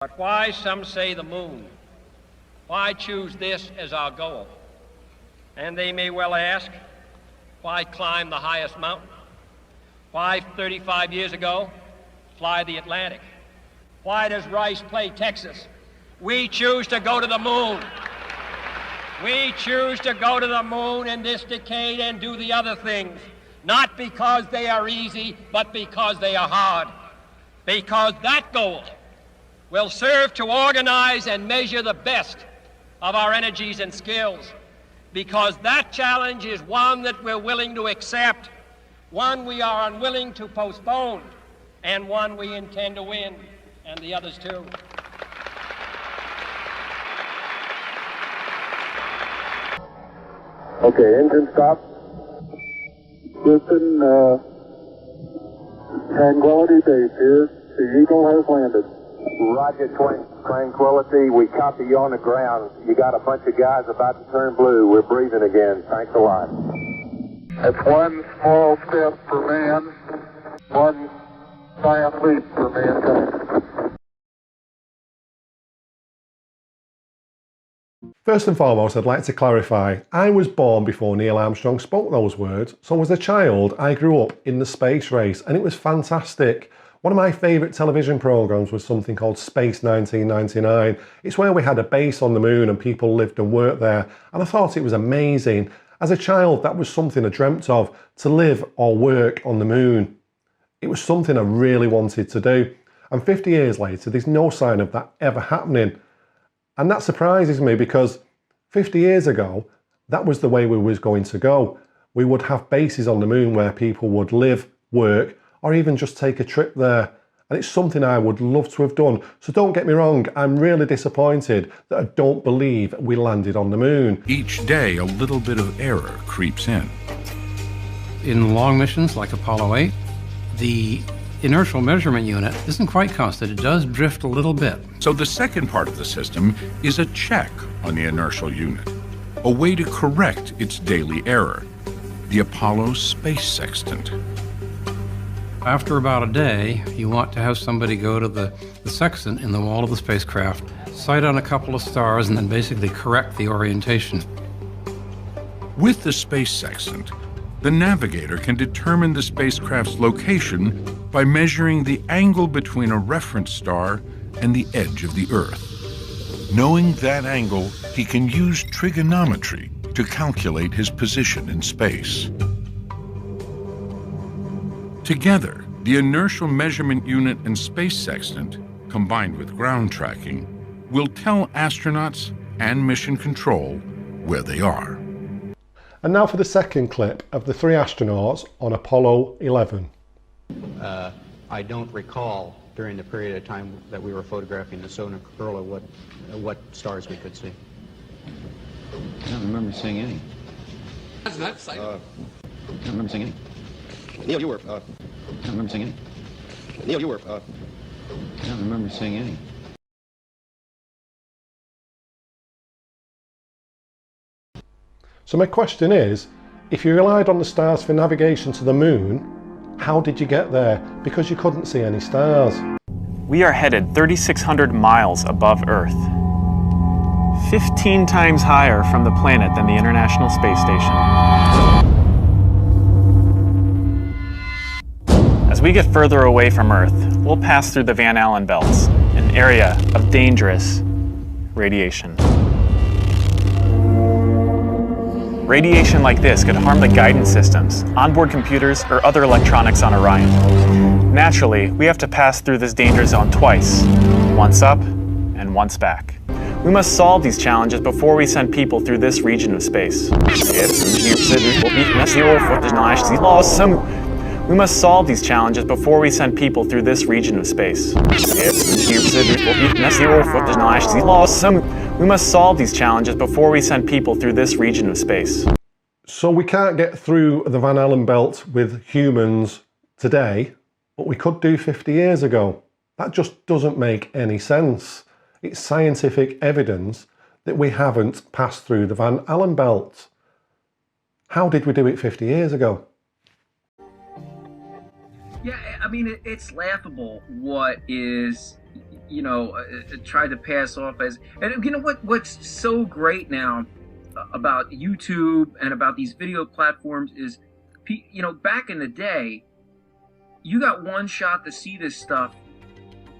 But why, some say, the moon? Why choose this as our goal? And they may well ask, why climb the highest mountain? Why, 35 years ago, fly the Atlantic? Why does Rice play Texas? We choose to go to the moon. We choose to go to the moon in this decade and do the other things, not because they are easy, but because they are hard. Because that goal will serve to organize and measure the best of our energies and skills. Because that challenge is one that we're willing to accept, one we are unwilling to postpone, and one we intend to win, and the others too. Okay, engine stop. Listen, Tranquility Base here. The Eagle has landed. Roger, Tranquility. We copy you on the ground. You got a bunch of guys about to turn blue. We're breathing again. Thanks a lot. That's one small step for man, one giant leap for mankind. First and foremost, I'd like to clarify, I was born before Neil Armstrong spoke those words, so as a child I grew up in the space race and it was fantastic. One of my favourite television programmes was something called Space 1999. It's where we had a base on the moon and people lived and worked there, and I thought it was amazing. As a child, that was something I dreamt of, to live or work on the moon. It was something I really wanted to do, and 50 years later there's no sign of that ever happening. And that surprises me because 50 years ago, that was the way we was going to go. We would have bases on the moon where people would live, work, or even just take a trip there. And it's something I would love to have done. So don't get me wrong, I'm really disappointed that I don't believe we landed on the moon. Each day, a little bit of error creeps in. In long missions like Apollo 8, the inertial measurement unit isn't quite constant. It does drift a little bit. So the second part of the system is a check on the inertial unit, a way to correct its daily error, the Apollo Space Sextant. After about a day, you want to have somebody go to the sextant in the wall of the spacecraft, sight on a couple of stars, and then basically correct the orientation. With the Space Sextant, the navigator can determine the spacecraft's location by measuring the angle between a reference star and the edge of the Earth. Knowing that angle, he can use trigonometry to calculate his position in space. Together, the inertial measurement unit and space sextant, combined with ground tracking, will tell astronauts and mission control where they are. And now for the second clip of the three astronauts on Apollo 11. I don't recall during the period of time that we were photographing the solar curl what stars we could see. I don't remember seeing any. That's that sight. I don't remember seeing any. Neil, you were. I don't remember seeing any. Neil, you were. I don't remember seeing any. So my question is, if you relied on the stars for navigation to the moon, how did you get there? Because you couldn't see any stars. We are headed 3,600 miles above Earth, 15 times higher from the planet than the International Space Station. As we get further away from Earth, we'll pass through the Van Allen belts, an area of dangerous radiation. Radiation like this could harm the guidance systems, onboard computers, or other electronics on Orion. Naturally, we have to pass through this danger zone twice, once up and once back. We must solve these challenges before we send people through this region of space. We must solve these challenges before we send people through this region of space. We must solve these challenges before we send people through this region of space. So we can't get through the Van Allen belt with humans today, but we could do 50 years ago. That just doesn't make any sense. It's scientific evidence that we haven't passed through the Van Allen belt. How did we do it 50 years ago? Yeah, I mean, it's laughable what is you know, tried to pass off as, and you know what's so great now about YouTube and about these video platforms is, you know, back in the day, you got one shot to see this stuff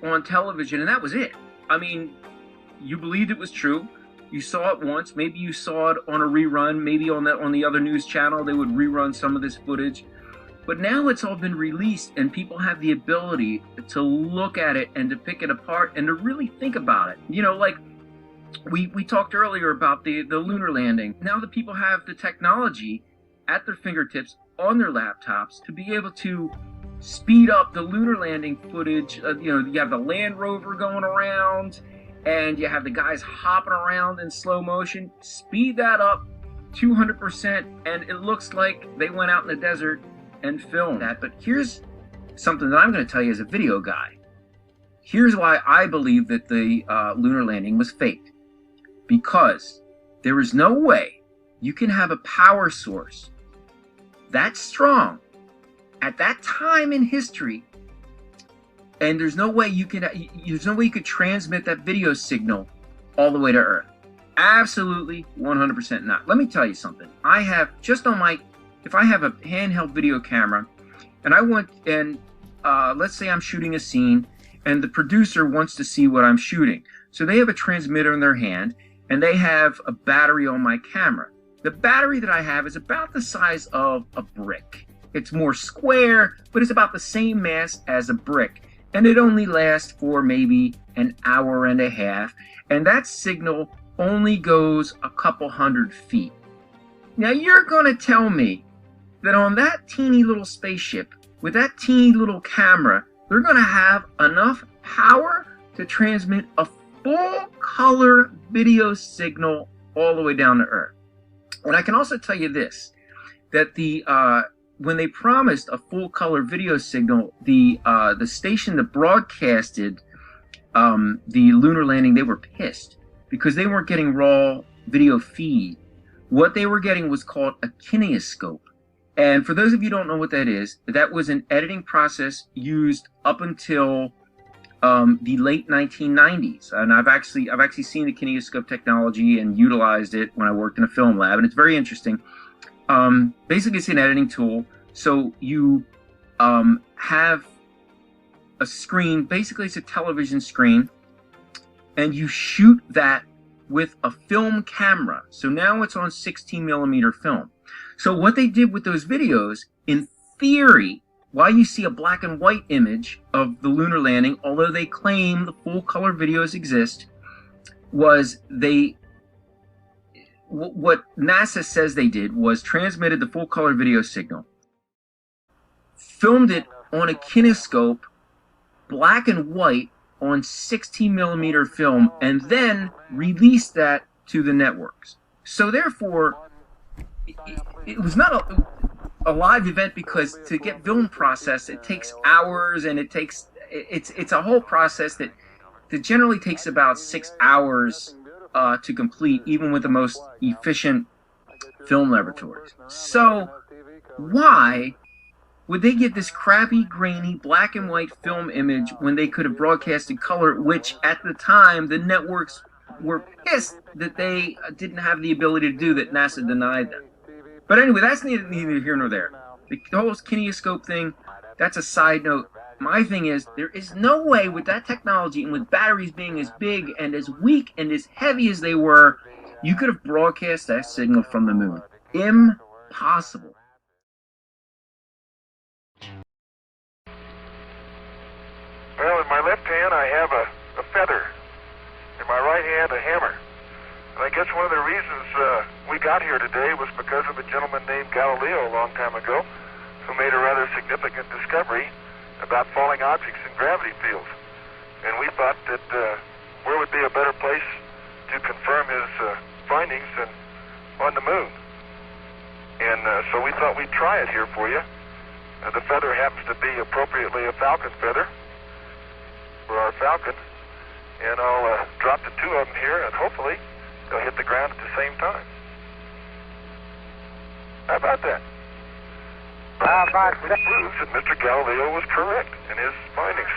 on television, and that was it. I mean, you believed it was true. You saw it once. Maybe you saw it on a rerun. Maybe on the other news channel they would rerun some of this footage. But now it's all been released, and people have the ability to look at it and to pick it apart and to really think about it. You know, like we talked earlier about the lunar landing. Now the people have the technology at their fingertips on their laptops to be able to speed up the lunar landing footage. You know, you have the Land Rover going around, and you have the guys hopping around in slow motion. Speed that up 200%, and it looks like they went out in the desert and filmed that. But here's something that I'm going to tell you as a video guy. Here's why I believe that the lunar landing was faked. Because there is no way you can have a power source that strong at that time in history, and there's no way you could transmit that video signal all the way to Earth. Absolutely 100% not. Let me tell you something. I have just on my, if I have a handheld video camera and I want, and let's say I'm shooting a scene and the producer wants to see what I'm shooting. So they have a transmitter in their hand and they have a battery on my camera. The battery that I have is about the size of a brick. It's more square, but it's about the same mass as a brick. And it only lasts for maybe an hour and a half. And that signal only goes a couple 100 feet. Now you're going to tell me that on that teeny little spaceship, with that teeny little camera, they're going to have enough power to transmit a full color video signal all the way down to Earth. And I can also tell you this, that when they promised a full color video signal, the station that broadcasted the lunar landing, they were pissed because they weren't getting raw video feed. What they were getting was called a kineoscope. And for those of you who don't know what that is, that was an editing process used up until the late 1990s. And I've actually seen the kineoscope technology and utilized it when I worked in a film lab, and it's very interesting. Basically, it's an editing tool. So you have a screen, basically it's a television screen, and you shoot that with a film camera. So now it's on 16 millimeter film. So what they did with those videos, in theory, why you see a black and white image of the lunar landing, although they claim the full color videos exist, was what NASA says they did was transmitted the full color video signal, filmed it on a kinescope, black and white on 16 millimeter film, and then released that to the networks. So therefore, it was not a live event, because to get film processed, it takes hours, and it's a whole process that generally takes about 6 hours to complete, even with the most efficient film laboratories. So why would they get this crappy, grainy, black and white film image when they could have broadcasted color, which at the time the networks were pissed that they didn't have the ability to do, that NASA denied them? But anyway, that's neither here nor there. The whole kineoscope thing, that's a side note. My thing is, there is no way with that technology and with batteries being as big and as weak and as heavy as they were, you could have broadcast that signal from the moon. Impossible. Well, in my left hand I have a feather. In my right hand a hammer. And I guess one of the reasons we got here today was because of a gentleman named Galileo a long time ago, who made a rather significant discovery about falling objects in gravity fields. And we thought that where would be a better place to confirm his findings than on the moon. And so we thought we'd try it here for you. The feather happens to be appropriately a falcon feather for our falcon. And I'll drop the two of them here, and hopefully they'll hit the ground at the same time. How about that? Which proves that Mr. Galileo was correct in his findings.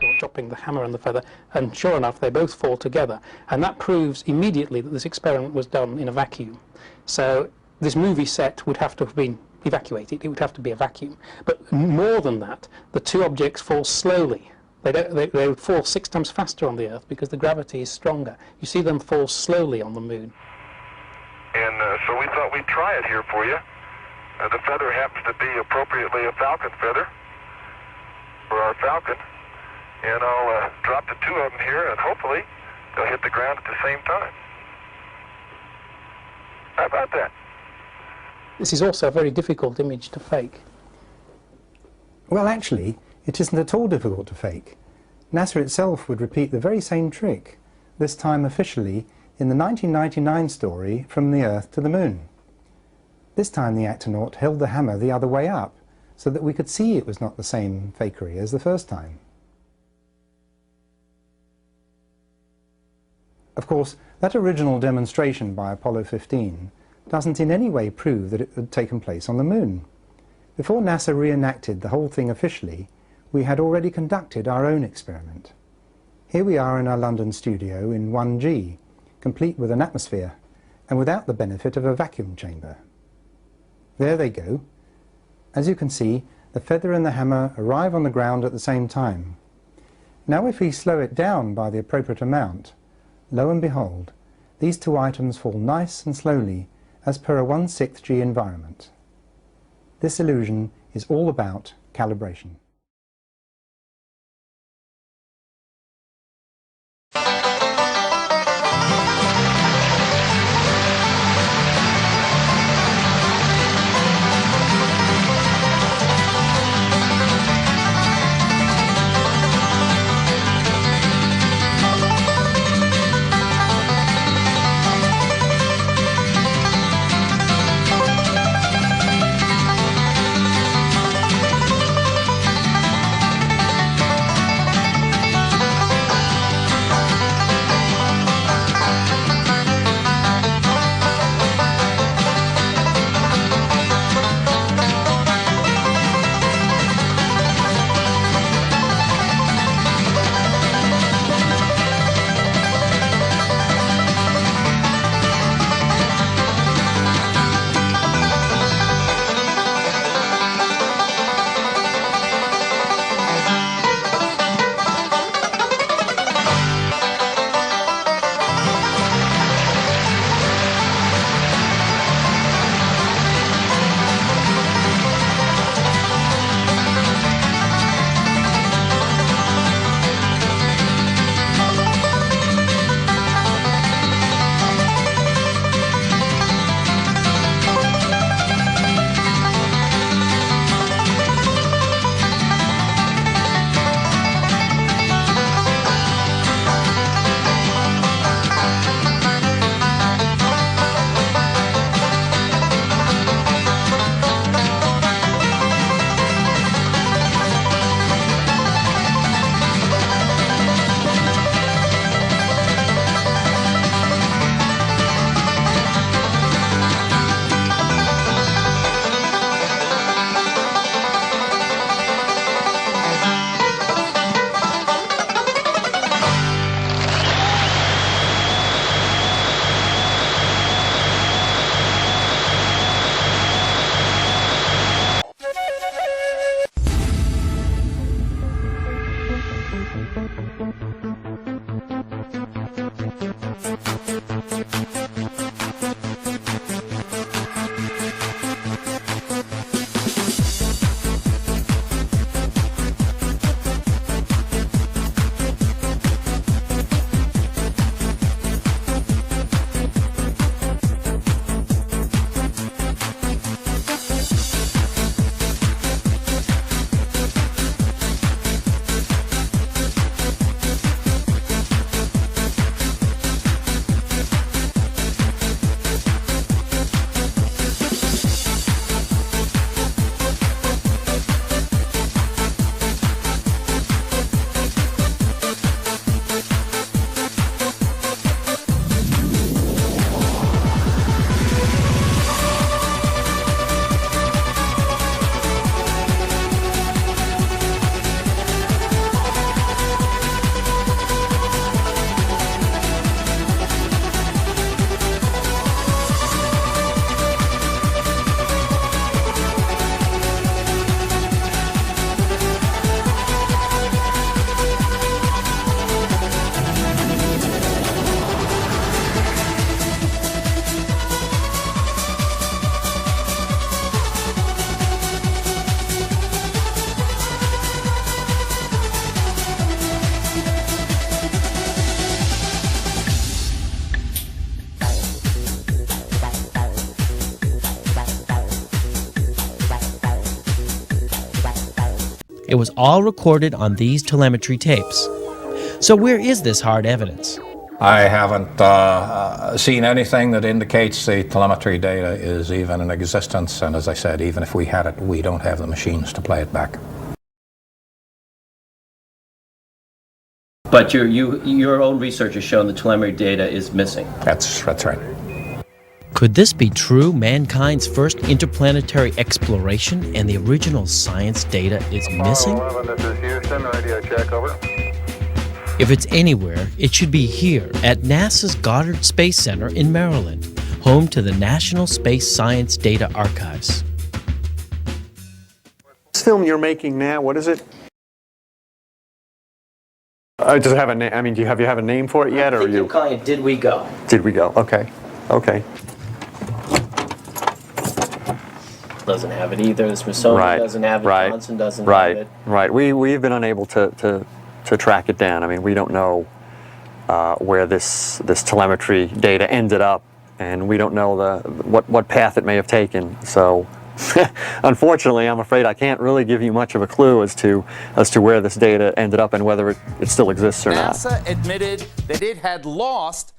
astronaut dropping the hammer and the feather, and sure enough, they both fall together. And that proves immediately that this experiment was done in a vacuum. So this movie set would have to have been evacuated. It would have to be a vacuum. But more than that, the two objects fall slowly. They would fall 6 times faster on the Earth because the gravity is stronger. You see them fall slowly on the Moon. And so we thought we'd try it here for you. The feather happens to be appropriately a falcon feather for our falcon. And I'll drop the 2 of them here, and hopefully they'll hit the ground at the same time. How about that? This is also a very difficult image to fake. Well, actually, it isn't at all difficult to fake. NASA itself would repeat the very same trick, this time officially in the 1999 story From the Earth to the Moon. This time the astronaut held the hammer the other way up, so that we could see it was not the same fakery as the first time. Of course, that original demonstration by Apollo 15 doesn't in any way prove that it had taken place on the Moon. Before NASA reenacted the whole thing officially, we had already conducted our own experiment. Here we are in our London studio in 1G, complete with an atmosphere, and without the benefit of a vacuum chamber. There they go. As you can see, the feather and the hammer arrive on the ground at the same time. Now if we slow it down by the appropriate amount, lo and behold, these 2 items fall nice and slowly as per a 1/6 G environment. This illusion is all about calibration. It was all recorded on these telemetry tapes. So where is this hard evidence? I haven't seen anything that indicates the telemetry data is even in existence, and as I said, even if we had it, we don't have the machines to play it back. But your own research has shown the telemetry data is missing. That's right. Could this be true? Mankind's first interplanetary exploration and the original science data is missing? 11, this is Houston, radio check, over. If it's anywhere, it should be here at NASA's Goddard Space Center in Maryland, home to the National Space Science Data Archives. This film you're making now, what is it? Does it have a name? I mean, have you have a name for it yet, or you're calling it Did We Go? Did We Go? Okay. Okay. Doesn't have it either. The Smithsonian doesn't have it. Johnson doesn't have it. Right. We've been unable to track it down. I mean, we don't know where this telemetry data ended up, and we don't know what path it may have taken. So, unfortunately, I'm afraid I can't really give you much of a clue as to where this data ended up and whether it still exists or not. NASA admitted that it had lost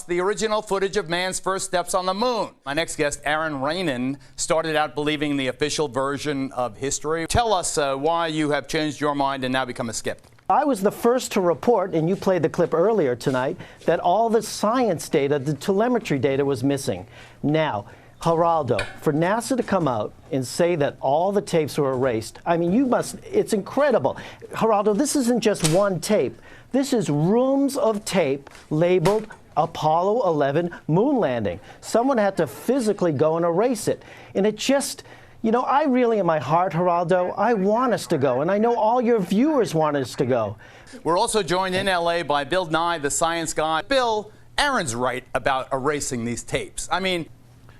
the original footage of man's first steps on the moon. My next guest, Aaron Rainin, started out believing the official version of history. Tell us why you have changed your mind and now become a skeptic. I was the first to report, and you played the clip earlier tonight, that all the science data, the telemetry data, was missing. Now, Geraldo, for NASA to come out and say that all the tapes were erased, I mean, it's incredible. Geraldo, this isn't just one tape. This is rooms of tape labeled Apollo 11 moon landing. Someone had to physically go and erase it. And it just, you know, I really, in my heart, Geraldo, I want us to go. And I know all your viewers want us to go. We're also joined in LA by Bill Nye, the science guy. Bill, Aaron's right about erasing these tapes. I mean,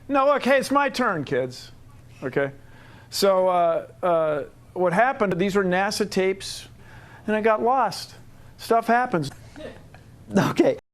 no, okay, it's my turn, kids. Okay. So what happened, these were NASA tapes, and I got lost. Stuff happens. Okay.